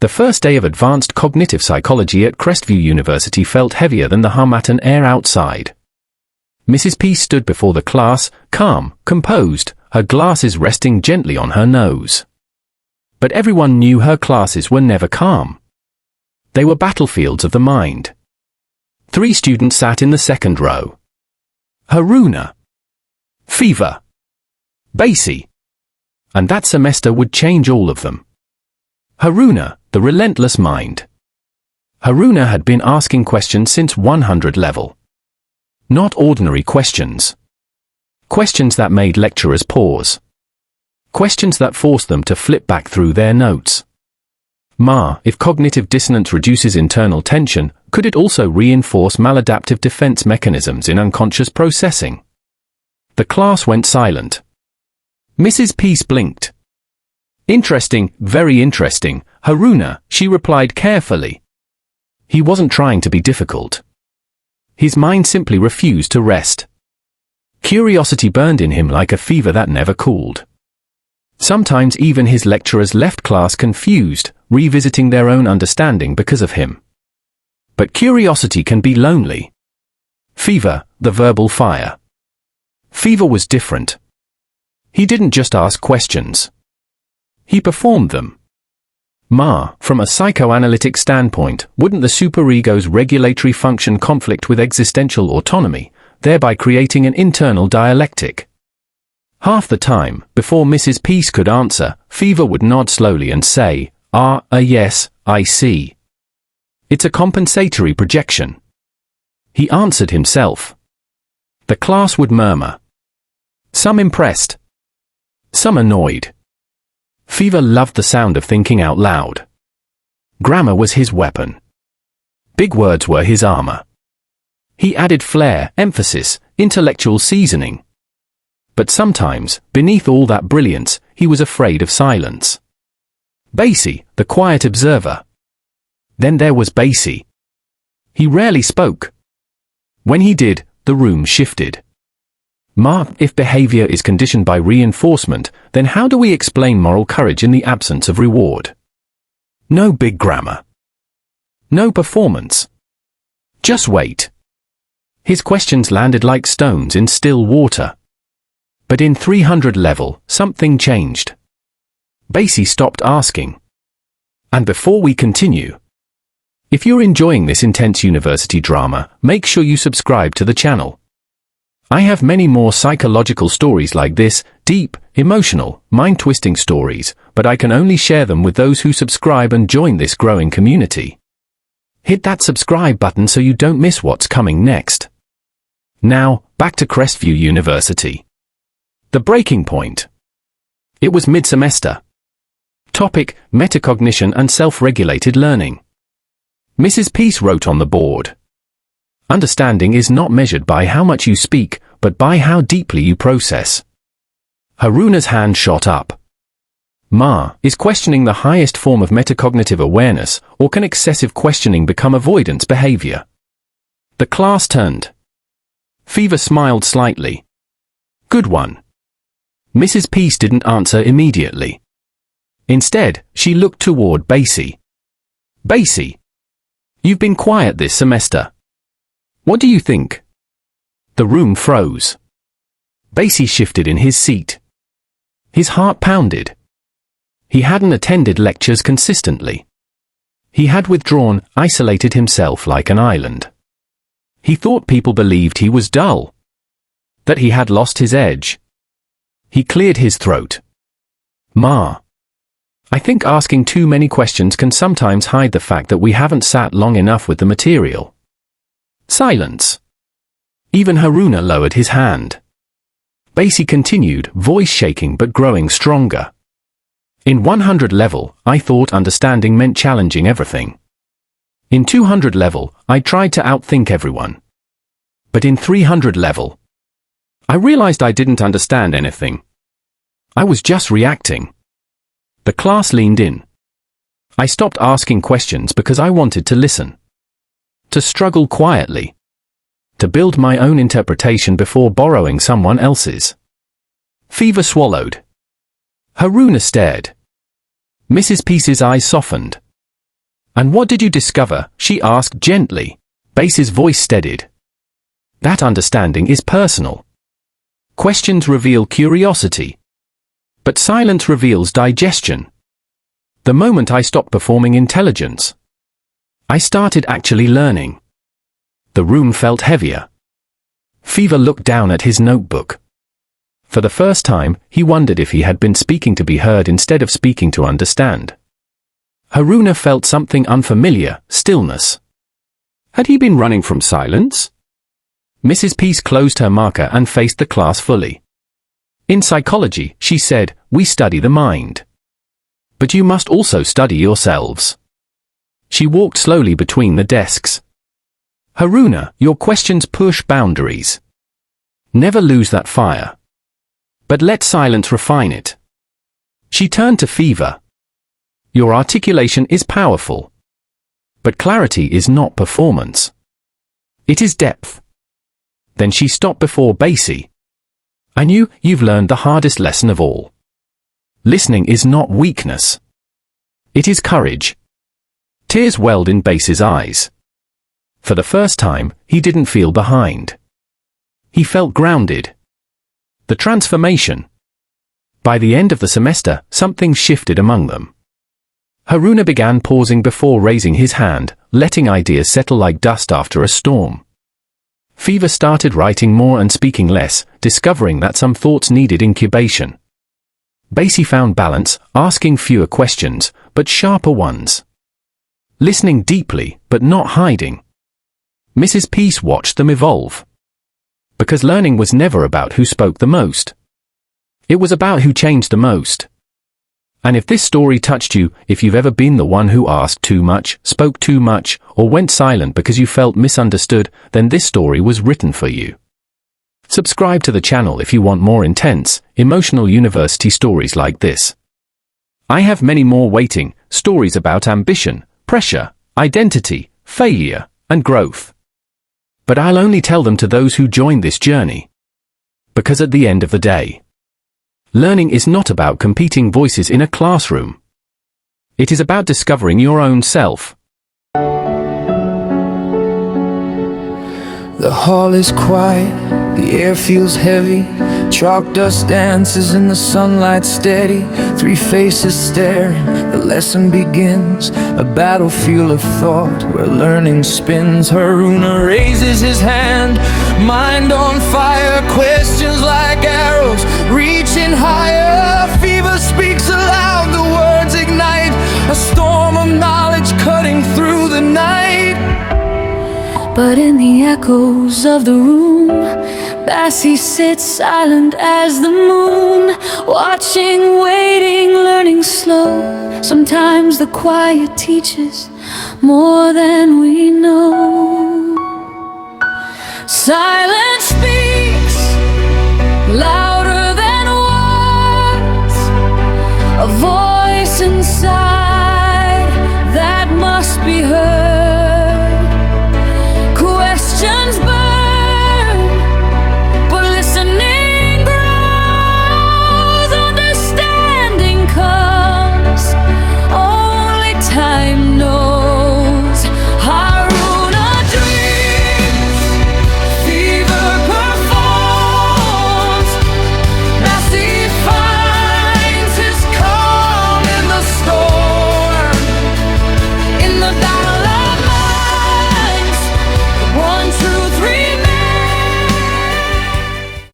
The first day of advanced cognitive psychology at Crestview University felt heavier than the Harmattan air outside. Mrs. P stood before the class, calm, composed, her glasses resting gently on her nose. But everyone knew her classes were never calm. They were battlefields of the mind. 3 students sat in the second row. Haruna. Fever. Bassey. And that semester would change all of them. Haruna, the relentless mind. Haruna had been asking questions since 100 level. Not ordinary questions. Questions that made lecturers pause. Questions that forced them to flip back through their notes. If cognitive dissonance reduces internal tension, could it also reinforce maladaptive defense mechanisms in unconscious processing? The class went silent. Mrs. Peace blinked. Interesting, very interesting, Haruna, she replied carefully. He wasn't trying to be difficult. His mind simply refused to rest. Curiosity burned in him like a fever that never cooled. Sometimes even his lecturers left class confused, revisiting their own understanding because of him. But curiosity can be lonely. Fever, the verbal fire. Fever was different. He didn't just ask questions. He performed them. From a psychoanalytic standpoint, wouldn't the superego's regulatory function conflict with existential autonomy, thereby creating an internal dialectic? Half the time, before Mrs. Peace could answer, Fever would nod slowly and say, yes, I see. It's a compensatory projection. He answered himself. The class would murmur. Some impressed. Some annoyed. Fever loved the sound of thinking out loud. Grammar was his weapon. Big words were his armor. He added flair, emphasis, intellectual seasoning. But sometimes, beneath all that brilliance, he was afraid of silence. Bassey, the quiet observer. Then there was Bassey. He rarely spoke. When he did, the room shifted. If behavior is conditioned by reinforcement, then how do we explain moral courage in the absence of reward? No big grammar. No performance. Just wait. His questions landed like stones in still water. But in 300 level, something changed. Bassey stopped asking. And before we continue, if you're enjoying this intense university drama, make sure you subscribe to the channel. I have many more psychological stories like this, deep, emotional, mind-twisting stories, but I can only share them with those who subscribe and join this growing community. Hit that subscribe button so you don't miss what's coming next. Now, back to Crestview University. The breaking point. It was mid-semester. Topic: metacognition and self-regulated learning. Mrs. Peace wrote on the board. Understanding is not measured by how much you speak, but by how deeply you process. Haruna's hand shot up. Is questioning the highest form of metacognitive awareness, or can excessive questioning become avoidance behavior? The class turned. Fever smiled slightly. Good one. Mrs. Peace didn't answer immediately. Instead, she looked toward Bassey. Bassey, you've been quiet this semester. What do you think? The room froze. Bassey shifted in his seat. His heart pounded. He hadn't attended lectures consistently. He had withdrawn, isolated himself like an island. He thought people believed he was dull. That he had lost his edge. He cleared his throat. I think asking too many questions can sometimes hide the fact that we haven't sat long enough with the material. Silence. Even Haruna lowered his hand. Bassey continued, voice shaking but growing stronger. In 100 level, I thought understanding meant challenging everything. In 200 level, I tried to outthink everyone. But in 300 level, I realized I didn't understand anything. I was just reacting. The class leaned in. I stopped asking questions because I wanted to listen. To struggle quietly. To build my own interpretation before borrowing someone else's. Fever swallowed. Haruna stared. Mrs. Peace's eyes softened. "And what did you discover?" she asked gently. Bassey's voice steadied. "That understanding is personal. Questions reveal curiosity. But silence reveals digestion. The moment I stopped performing intelligence, I started actually learning." The room felt heavier. Fever looked down at his notebook. For the first time, he wondered if he had been speaking to be heard instead of speaking to understand. Haruna felt something unfamiliar, stillness. Had he been running from silence? Mrs. Peace closed her marker and faced the class fully. "In psychology," she said, "we study the mind. But you must also study yourselves." She walked slowly between the desks. "Haruna, your questions push boundaries. Never lose that fire. But let silence refine it." She turned to Fever. "Your articulation is powerful. But clarity is not performance. It is depth." Then she stopped before Bassey. "I knew you've learned the hardest lesson of all. Listening is not weakness. It is courage." Tears welled in Bassey's eyes. For the first time, he didn't feel behind. He felt grounded. The transformation. By the end of the semester, something shifted among them. Haruna began pausing before raising his hand, letting ideas settle like dust after a storm. Fever started writing more and speaking less, discovering that some thoughts needed incubation. Bassey found balance, asking fewer questions, but sharper ones. Listening deeply, but not hiding. Mrs. Peace watched them evolve. Because learning was never about who spoke the most. It was about who changed the most. And if this story touched you, if you've ever been the one who asked too much, spoke too much, or went silent because you felt misunderstood, then this story was written for you. Subscribe to the channel if you want more intense, emotional university stories like this. I have many more waiting, stories about ambition, pressure, identity, failure, and growth. But I'll only tell them to those who join this journey. Because at the end of the day, learning is not about competing voices in a classroom. It is about discovering your own self. The hall is quiet, the air feels heavy. Chalk dust dances in the sunlight steady. Three faces staring, the lesson begins. A battlefield of thought where learning spins. Haruna raises his hand, mind on fire. Questions like arrows reaching higher. Fever speaks aloud, the words ignite. A storm of knowledge cutting through the night. But in the echoes of the room, Bassey sits silent as the moon, watching, waiting, learning slow. Sometimes the quiet teaches more than we know. Silence speaks louder than words. A voice